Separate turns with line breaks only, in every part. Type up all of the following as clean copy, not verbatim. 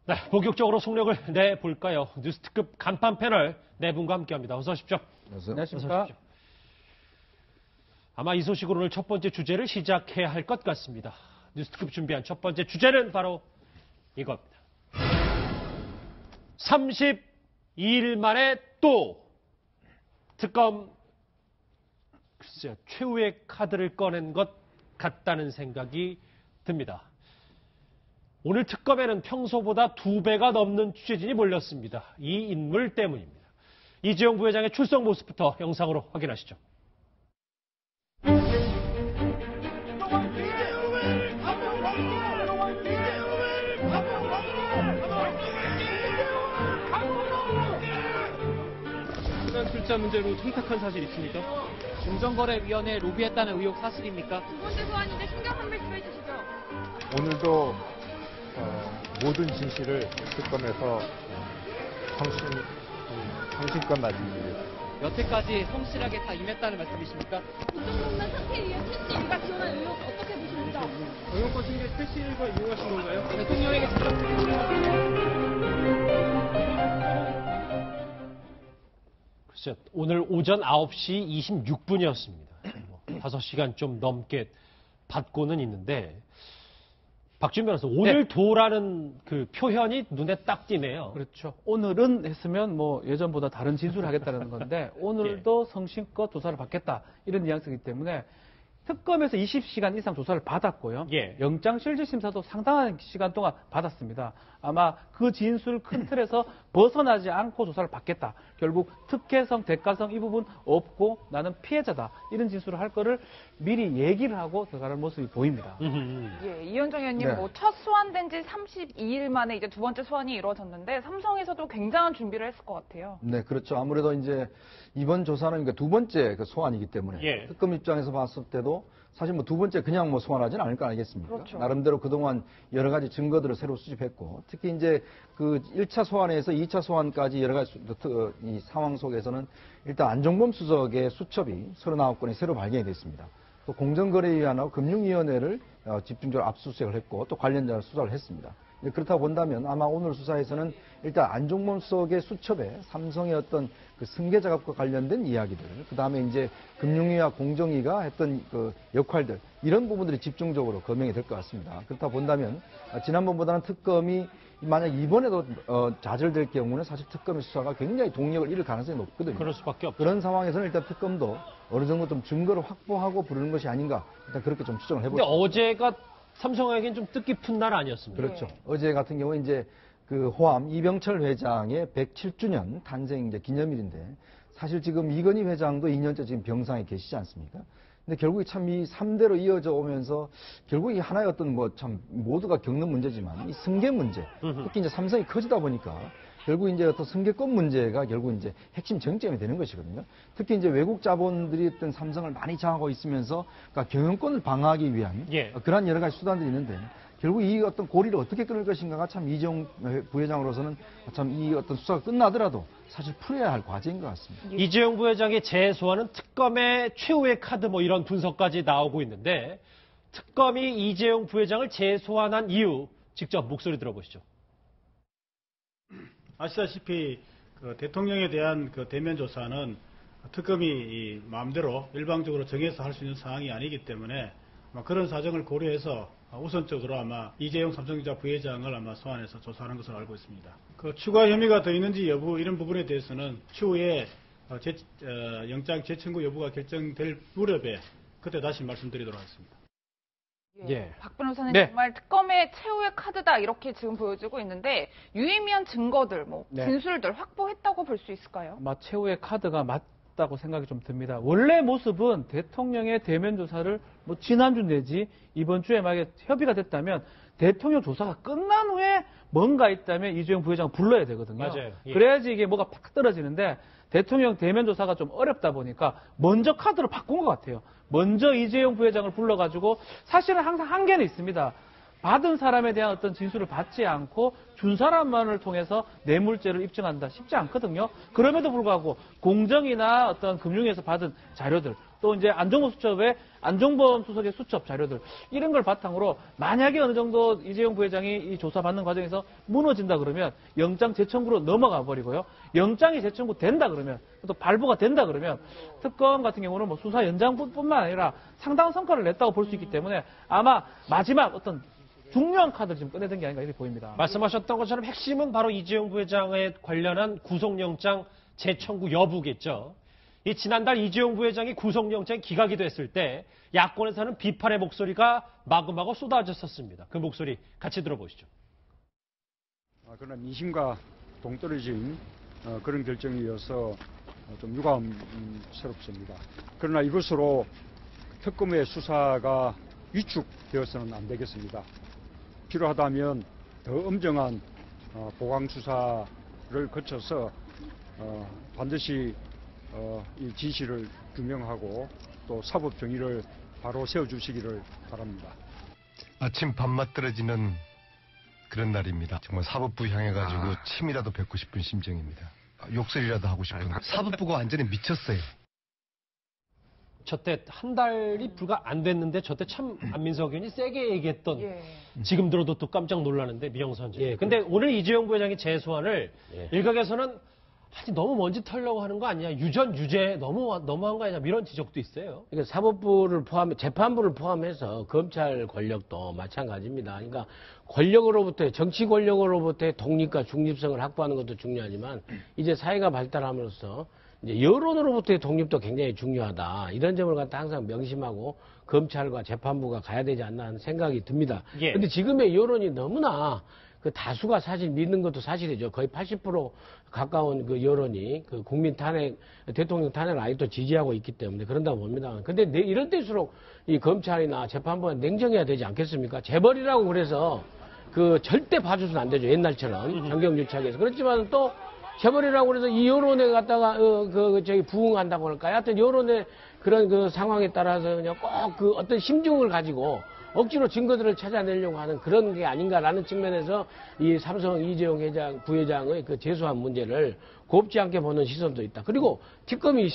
네, 본격적으로 속력을 내볼까요? 뉴스특급 간판 패널 네 분과 함께합니다. 어서 오십시오.
안녕하십니까.
아마 이 소식으로 오늘 첫 번째 주제를 시작해야 할 것 같습니다. 뉴스특급 준비한 첫 번째 주제는 바로 이겁니다. 32일 만에 또 특검 글쎄요, 최후의 카드를 꺼낸 것 같다는 생각이 듭니다. 오늘 특검에는 평소보다 2배가 넘는 취재진이 몰렸습니다. 이 인물 때문입니다. 이재용 부회장의 출석 모습부터 영상으로 확인하시죠.
출자 문제로 청탁한 사실 있습니까?
공정거래위원회에 로비했다는 의혹 사실입니까?
두 번째 소환인데 신경 한 말씀 해주시죠.
오늘도 모든 진실을 특검에서 성심껏 나중입니다.
여태까지 성실하게 다 임했다는 말씀이십니까?
국정농단 사태에 의해 최씨 일가 지원한 의혹 어떻게 보십니까?
영역권 승계 최씨가 이용하신 건가요?
대통령에게 직접
글쎄요, 오늘 오전 9시 26분이었습니다. 5시간 좀 넘게 받고는 있는데 박준 변호사, 오늘 도라는 그 표현이 눈에 딱 띄네요.
그렇죠. 오늘은 했으면 뭐 예전보다 다른 진술을 하겠다는 건데 오늘도 성심껏 조사를 받겠다 이런 뉘앙스이기 때문에 특검에서 20시간 이상 조사를 받았고요. 영장실질심사도 상당한 시간 동안 받았습니다. 아마 그 진술 큰 틀에서 벗어나지 않고 조사를 받겠다. 결국 특혜성, 대가성 이 부분 없고 나는 피해자다. 이런 진술을 할 거를 미리 얘기를 하고 들어가는 모습이 보입니다.
예, 이현정 의원님,
네.
첫 소환된 지 32일 만에 이제 두 번째 소환이 이루어졌는데 삼성에서도 굉장한 준비를 했을 것 같아요.
네, 그렇죠. 아무래도 이제 이번 조사는 그러니까 두 번째 그 소환이기 때문에 특검 입장에서 봤을 때도 사실 뭐 두 번째 그냥 뭐 소환하지는 않을 거 아니겠습니까?
그렇죠.
나름대로 그동안 여러 가지 증거들을 새로 수집했고 특히 이제 그 1차 소환에서 2차 소환까지 여러 가지 이 상황 속에서는 일단 안종범 수석의 수첩이 39건이 새로 발견이 됐습니다. 또 공정거래위원회와 금융위원회를 집중적으로 압수수색을 했고 또 관련자를 수사를 했습니다. 그렇다고 본다면 아마 오늘 수사에서는 일단 안종범 수석의 수첩에 삼성의 어떤 그 승계 작업과 관련된 이야기들, 그 다음에 이제 금융위와 공정위가 했던 그 역할들, 이런 부분들이 집중적으로 검명이 될 것 같습니다. 그렇다 본다면 지난번보다는 특검이 만약 이번에도 좌절될 경우는 사실 특검의 수사가 굉장히 동력을 잃을 가능성이 높거든요.
그럴 수밖에 없죠.
그런 상황에서는 일단 특검도 어느 정도 좀 증거를 확보하고 부르는 것이 아닌가, 일단 그렇게 좀 추정을
근데
해보죠.
어제가 삼성에겐 좀 뜻깊은 날 아니었습니까?
그렇죠. 어제 같은 경우 이제 그 호암 이병철 회장의 107주년 탄생 이제 기념일인데 사실 지금 이건희 회장도 2년째 지금 병상에 계시지 않습니까? 근데 결국 참 이 3대로 이어져 오면서 결국 이 하나의 어떤 뭐 참 모두가 겪는 문제지만 이 승계 문제, 특히 이제 삼성이 커지다 보니까 결국 이제 어떤 승계권 문제가 결국 이제 핵심 쟁점이 되는 것이거든요. 특히 이제 외국 자본들이 어떤 삼성을 많이 장악하고 있으면서 그러니까 경영권을 방어하기 위한 그러한 여러 가지 수단들이 있는데 결국 이 어떤 고리를 어떻게 끊을 것인가가 참 이재용 부회장으로서는 참 이 어떤 수사가 끝나더라도 사실 풀어야 할 과제인 것 같습니다.
이재용 부회장의 재소환은 특검의 최후의 카드 뭐 이런 분석까지 나오고 있는데 특검이 이재용 부회장을 재소환한 이유 직접 목소리 들어보시죠.
아시다시피 그 대통령에 대한 그 대면 조사는 특검이 마음대로 일방적으로 정해서 할 수 있는 사항이 아니기 때문에 그런 사정을 고려해서 우선적으로 아마 이재용 삼성전자 부회장을 아마 소환해서 조사하는 것으로 알고 있습니다. 그 추가 혐의가 더 있는지 여부 이런 부분에 대해서는 추후에 영장 재청구 여부가 결정될 무렵에 그때 다시 말씀드리도록 하겠습니다.
박 변호사는 정말 특검의 최후의 카드다 이렇게 지금 보여지고 있는데 유의미한 증거들, 진술들 확보했다고 볼 수 있을까요?
아마 최후의 카드가 맞다고 생각이 좀 듭니다. 원래 모습은 대통령의 대면 조사를 뭐 지난주 내지 이번 주에 만약에 협의가 됐다면 대통령 조사가 끝난 후에 뭔가 있다면 이재용 부회장을 불러야 되거든요.
맞아요.
그래야지 이게 뭐가 팍 떨어지는데 대통령 대면 조사가 좀 어렵다 보니까 먼저 카드를 바꾼 것 같아요. 먼저 이재용 부회장을 불러가지고 사실은 항상 한계는 있습니다. 받은 사람에 대한 어떤 진술을 받지 않고 준 사람만을 통해서 뇌물죄를 입증한다 쉽지 않거든요. 그럼에도 불구하고 공정이나 어떤 금융에서 받은 자료들 또 이제 안종범 수첩의 안종범 수석의 수첩 자료들 이런 걸 바탕으로 만약에 어느 정도 이재용 부회장이 이 조사받는 과정에서 무너진다 그러면 영장 재청구로 넘어가 버리고요. 영장이 재청구 된다 그러면 또 발부가 된다 그러면 특검 같은 경우는 뭐 수사 연장뿐만 아니라 상당한 성과를 냈다고 볼 수 있기 때문에 아마 마지막 어떤 중요한 카드를 지금 꺼내든 게 아닌가 이렇게 보입니다.
말씀하셨던 것처럼 핵심은 바로 이재용 부회장에 관련한 구속영장 재청구 여부겠죠. 이 지난달 이재용 부회장이 구속영장이 기각이 됐을 때 야권에서는 비판의 목소리가 마구마구 쏟아졌었습니다. 그 목소리 같이 들어보시죠.
그러나 민심과 동떨어진 그런 결정이어서 좀 유감스럽습니다. 그러나 이것으로 특검의 수사가 위축되어서는 안 되겠습니다. 필요하다면 더 엄정한 보강 수사를 거쳐서 반드시 이 진실을 규명하고 또 사법 정의를 바로 세워주시기를 바랍니다.
아침 밥맛 떨어지는 그런 날입니다. 정말 사법부 향해가지고 침이라도 뱉고 싶은 심정입니다. 욕설이라도 하고 싶은. 사법부가 완전히 미쳤어요.
저때 한 달이 불과 안 됐는데 저때 참 안민석 의원이 세게 얘기했던 지금 들어도 또 깜짝 놀라는데 미영선 전. 근데 오늘 이재용 부회장의 재소환을 일각에서는 아니 너무 먼지 털려고 하는 거 아니냐, 유전 유죄 너무한 거 아니냐 이런 지적도 있어요.
그러니까 사법부를 포함해 재판부를 포함해서 검찰 권력도 마찬가지입니다. 그러니까 권력으로부터 정치 권력으로부터의 독립과 중립성을 확보하는 것도 중요하지만 이제 사회가 발달함으로써 이제 여론으로부터의 독립도 굉장히 중요하다. 이런 점을 갖다 항상 명심하고 검찰과 재판부가 가야 되지 않나 하는 생각이 듭니다. 그런데 지금의 여론이 너무나 그 다수가 사실 믿는 것도 사실이죠. 거의 80% 가까운 그 여론이 그 국민 탄핵, 대통령 탄핵을 아직도 지지하고 있기 때문에 그런다고 봅니다. 근데 이럴 때일수록 이 검찰이나 재판부가 냉정해야 되지 않겠습니까? 재벌이라고 그래서 그 절대 봐줘서는 안 되죠. 옛날처럼 정경유착해서. 그렇지만 또 재벌이라고 그래서 이 여론에 갖다가 부응한다고 할까요? 하여튼 여론의 그런 그 상황에 따라서 그냥 꼭 그 어떤 심증을 가지고 억지로 증거들을 찾아내려고 하는 그런 게 아닌가라는 측면에서 이 삼성 이재용 부회장의 그 재소환 문제를 곱지 않게 보는 시선도 있다. 그리고 특검이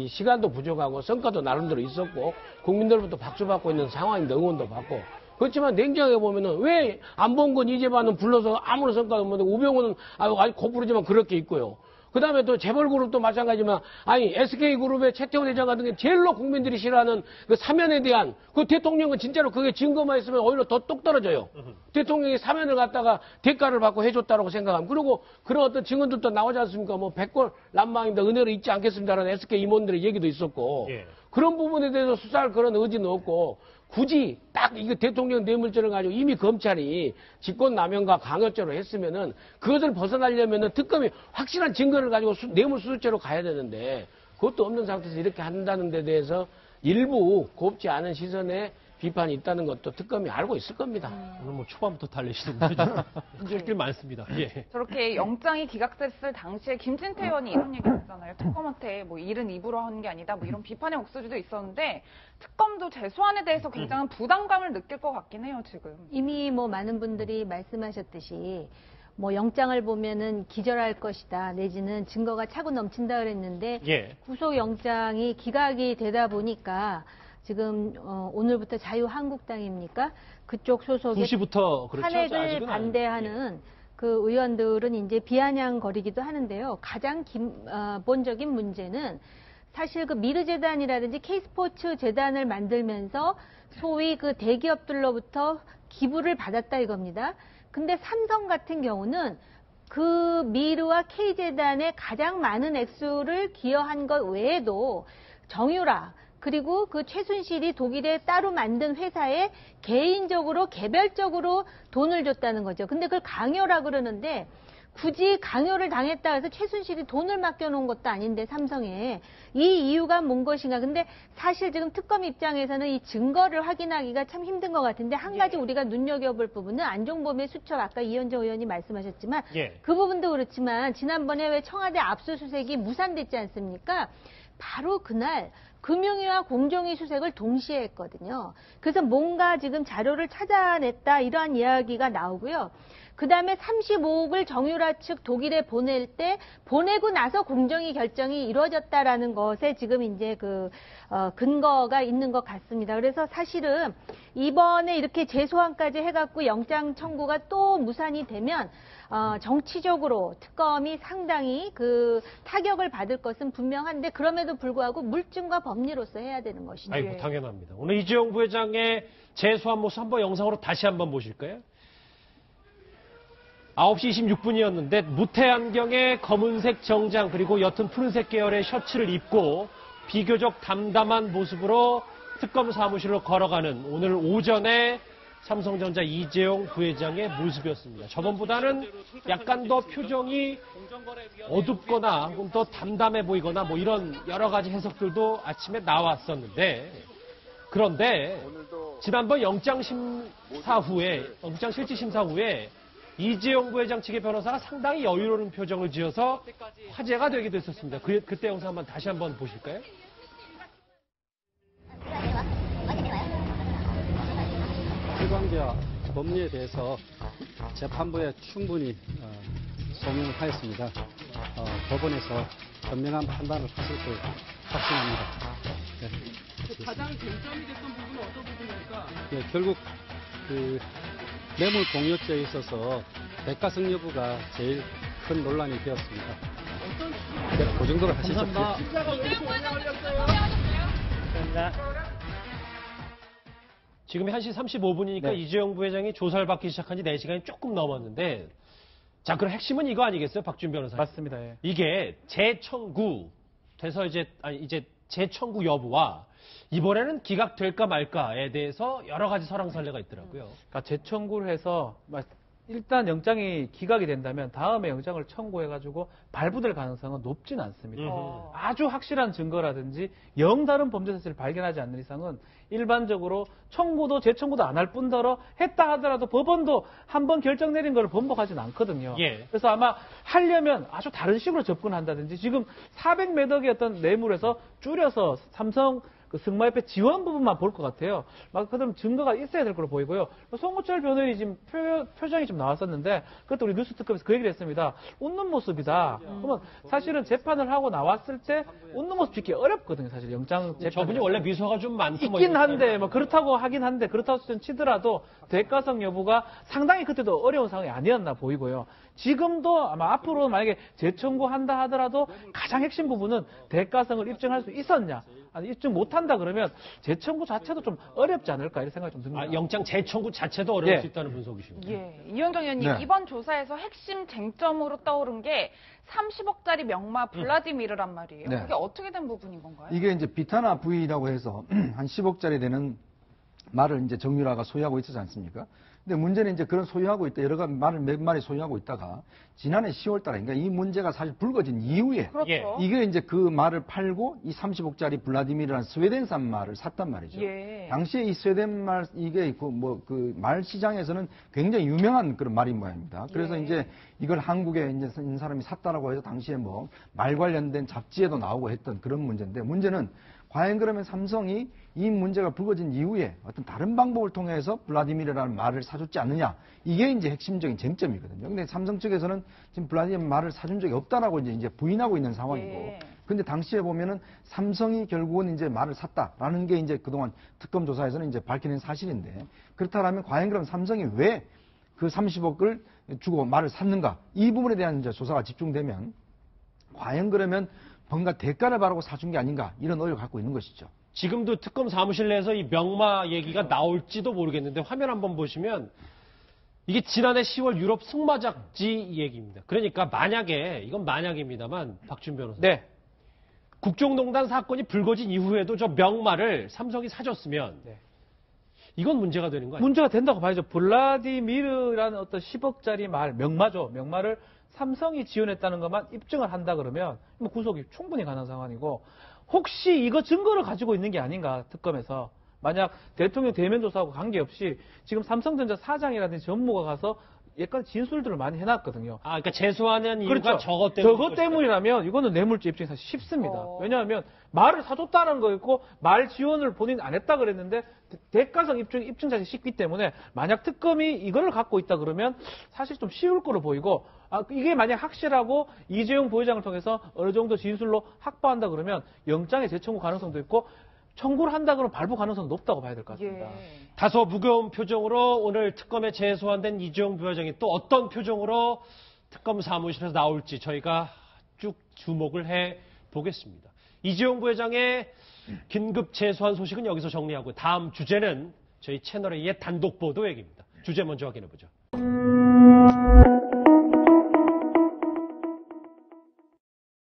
시간도 부족하고 성과도 나름대로 있었고 국민들부터 박수받고 있는 상황인데 응원도 받고. 그렇지만 냉정하게 보면은 왜 안 본 건 이재만은 불러서 아무런 성과도 없는데 우병우는 아주 고부르지만 그렇게 있고요. 그 다음에 또 재벌그룹도 마찬가지지만 아니 SK그룹의 최태원 회장 같은 게 제일로 국민들이 싫어하는 그 사면에 대한 그 대통령은 진짜로 그게 증거만 있으면 오히려 더 똑 떨어져요. 대통령이 사면을 갖다가 대가를 받고 해줬다라고 생각하면 그리고 그런 어떤 증언들도 나오지 않습니까? 뭐 백골 난망입니다. 은혜로 잊지 않겠습니다라는 SK 임원들의 얘기도 있었고 그런 부분에 대해서 수사할 그런 의지는 없고 굳이 딱 이거 대통령 뇌물죄를 가지고 이미 검찰이 직권남용과 강요죄로 했으면은 그것을 벗어나려면은 특검이 확실한 증거를 가지고 뇌물수수죄로 가야 되는데 그것도 없는 상태에서 이렇게 한다는 데 대해서 일부 곱지 않은 시선에 비판이 있다는 것도 특검이 알고 있을 겁니다.
오늘 뭐 초반부터 달리시는 분들 할 길 많습니다.
저렇게 영장이 기각됐을 당시에 김진태 의원이 이런 얘기 했잖아요. 특검한테 뭐 일은 입으로 하는 게 아니다. 뭐 이런 비판의 목소리도 있었는데 특검도 재소환에 대해서 굉장한 부담감을 느낄 것 같긴 해요, 지금.
이미 뭐 많은 분들이 말씀하셨듯이 뭐 영장을 보면은 기절할 것이다 내지는 증거가 차고 넘친다 그랬는데 구속영장이 기각이 되다 보니까 지금 오늘부터 자유한국당입니까? 그쪽 소속의
2시부터 그렇죠.
탄핵을 반대하는 그 의원들은 이제 비아냥거리기도 하는데요. 가장 기본적인 문제는 사실 그 미르재단이라든지 K스포츠 재단을 만들면서 소위 그 대기업들로부터 기부를 받았다 이겁니다. 근데 삼성 같은 경우는 그 미르와 K재단에 가장 많은 액수를 기여한 것 외에도 정유라 그리고 그 최순실이 독일에 따로 만든 회사에 개인적으로 개별적으로 돈을 줬다는 거죠. 근데 그걸 강요라 그러는데 굳이 강요를 당했다 해서 최순실이 돈을 맡겨놓은 것도 아닌데 삼성에 이 이유가 뭔 것인가. 근데 사실 지금 특검 입장에서는 이 증거를 확인하기가 참 힘든 것 같은데 한 가지 우리가 눈여겨볼 부분은 안종범의 수첩 아까 이현정 의원이 말씀하셨지만 그 부분도 그렇지만 지난번에 왜 청와대 압수수색이 무산됐지 않습니까? 바로 그날 금융위와 공정위 수색을 동시에 했거든요. 그래서 뭔가 지금 자료를 찾아냈다 이러한 이야기가 나오고요. 그 다음에 35억을 정유라 측 독일에 보낼 때 보내고 나서 공정위 결정이 이루어졌다라는 것에 지금 이제 근거가 있는 것 같습니다. 그래서 사실은 이번에 이렇게 재소환까지 해갖고 영장 청구가 또 무산이 되면 정치적으로 특검이 상당히 타격을 받을 것은 분명한데 그럼에도 불구하고 물증과 법리로서 해야 되는 것이죠.
아이고, 당연합니다. 오늘 이재용 부회장의 재소환 모습 한번 영상으로 다시 한번 보실까요? 9시 26분이었는데 무태 안경에 검은색 정장 그리고 옅은 푸른색 계열의 셔츠를 입고 비교적 담담한 모습으로 특검 사무실로 걸어가는 오늘 오전에 삼성전자 이재용 부회장의 모습이었습니다. 저번보다는 약간 더 표정이 어둡거나 혹은 더 담담해 보이거나 뭐 이런 여러 가지 해석들도 아침에 나왔었는데 그런데 지난번 영장 실질 심사 후에 이재용 부회장 측의 변호사가 상당히 여유로운 표정을 지어서 화제가 되기도 했었습니다. 그때 영상 다시 한번 보실까요?
실광제와 법리에 대해서 재판부에 충분히 소명을 하였습니다. 법원에서 현명한 판단을 하실 걸 확신합니다. 네.
가장 쟁점이 됐던 부분은 어떤 부분입니까?
네, 결국 뇌물 공여죄에 있어서 대가성 여부가 제일 큰 논란이 되었습니다. 네, 그 정도로 하시죠.
감사합니다.
지금 1시 35분이니까
네.
이재용 부회장이 조사를 받기 시작한 지 4시간이 조금 넘었는데 자, 그럼 핵심은 이거 아니겠어요? 박준 변호사님.
맞습니다. 예.
이게 재청구 돼서 이제 재청구 여부와 이번에는 기각될까 말까에 대해서 여러 가지 설왕설래가 있더라고요.
그러니까 재청구를 해서 일단 영장이 기각이 된다면 다음에 영장을 청구해가지고 발부될 가능성은 높진 않습니다. 아주 확실한 증거라든지 영 다른 범죄 사실을 발견하지 않는 이상은 일반적으로 청구도 재청구도 안 할 뿐더러 했다 하더라도 법원도 한 번 결정 내린 걸 번복하지는 않거든요.
예.
그래서 아마 하려면 아주 다른 식으로 접근한다든지 지금 400몇 억의 어떤 뇌물에서 줄여서 삼성 승마협회 지원 부분만 볼 것 같아요. 그럼 증거가 있어야 될 걸로 보이고요. 송우철 변호인이 지금 표정이 좀 나왔었는데 그것도 우리 뉴스 특급에서 그 얘기를 했습니다. 웃는 모습이다. 그러면 사실은 재판을 하고 나왔을 때 웃는 모습 짓기 어렵거든요. 사실 영장 재판.
저분이 원래 미소가 좀 많고
있긴 한데 그렇다고 하긴 한데 그렇다고 치더라도 대가성 여부가 상당히 그때도 어려운 상황이 아니었나 보이고요. 지금도 아마 앞으로 만약에 재청구한다 하더라도 가장 핵심 부분은 대가성을 입증할 수 있었냐. 아니, 입증 못한다 그러면 재청구 자체도 좀 어렵지 않을까 이런 생각이 좀 듭니다.
영장 재청구 자체도 어려울
예.
수 있다는 분석이시군요.
예, 이현정 의원님
네.
이번 조사에서 핵심 쟁점으로 떠오른 게 30억짜리 명마 블라디미르란 말이에요.
네.
그게 어떻게 된 부분인 건가요?
이게 이제 비타나 V라고 해서 한 10억짜리 되는 말을 이제 정유라가 소유하고 있었지 않습니까? 근데 문제는 이제 그런 소유하고 있다, 여러 가지 말을 몇 마리 소유하고 있다가 지난해 10월 달에, 그러니까 이 문제가 사실 불거진 이후에
그렇죠.
이게 이제 그 말을 팔고 이 30억짜리 블라디미르라는 스웨덴산 말을 샀단 말이죠.
예.
당시에 이 스웨덴 말, 이게 그 말 시장에서는 굉장히 유명한 그런 말인 모양입니다. 그래서
예.
이제 이걸 한국에 이제 있는 사람이 샀다라고 해서 당시에 뭐 말 관련된 잡지에도 나오고 했던 그런 문제인데 문제는 과연 그러면 삼성이 이 문제가 불거진 이후에 어떤 다른 방법을 통해서 블라디미르라는 말을 사줬지 않느냐. 이게 이제 핵심적인 쟁점이거든요. 근데 삼성 측에서는 지금 블라디미르 말을 사준 적이 없다라고 이제 부인하고 있는 상황이고.
예.
근데 당시에 보면은 삼성이 결국은 이제 말을 샀다라는 게 이제 그동안 특검 조사에서는 이제 밝혀낸 사실인데 그렇다면 과연 그럼 삼성이 왜 그 30억을 주고 말을 샀는가. 이 부분에 대한 이제 조사가 집중되면 과연 그러면 뭔가 대가를 바라고 사준 게 아닌가 이런 의혹을 갖고 있는 것이죠.
지금도 특검 사무실 내에서 이 명마 얘기가 나올지도 모르겠는데 화면 한번 보시면 이게 지난해 10월 유럽 승마잡지 얘기입니다. 그러니까 만약에 이건 만약입니다만 박준 변호사.
네.
국정농단 사건이 불거진 이후에도 저 명마를 삼성이 사줬으면 이건 문제가 되는 거 아니에요?
문제가 된다고 봐야죠. 블라디미르라는 어떤 10억짜리 말, 명마죠. 명마를 삼성이 지원했다는 것만 입증을 한다 그러면 뭐 구속이 충분히 가능한 상황이고 혹시 이거 증거를 가지고 있는 게 아닌가 특검에서 만약 대통령 대면 조사하고 관계없이 지금 삼성전자 사장이라든지 전무가 가서 약간 진술들을 많이 해놨거든요.
아, 그러니까 재수하는 이유가
그렇죠.
저것 때문에.
저것 때문이라면 이거는 뇌물죄 입증이 사실 쉽습니다. 왜냐하면 말을 사줬다는 거 있고 말 지원을 본인이 안 했다 그랬는데 대가성 입증 자체가 쉽기 때문에 만약 특검이 이걸 갖고 있다 그러면 사실 좀 쉬울 거로 보이고 이게 만약 확실하고 이재용 부회장을 통해서 어느 정도 진술로 확보한다 그러면 영장의 재청구 가능성도 있고 청구를 한다 그러면 발부 가능성이 높다고 봐야 될 것 같습니다.
다소 무거운 표정으로 오늘 특검에 재소환된 이재용 부회장이 또 어떤 표정으로 특검 사무실에서 나올지 저희가 쭉 주목을 해 보겠습니다. 이재용 부회장의 긴급 재소환 소식은 여기서 정리하고 다음 주제는 저희 채널의 단독 보도 얘기입니다. 주제 먼저 확인해 보죠.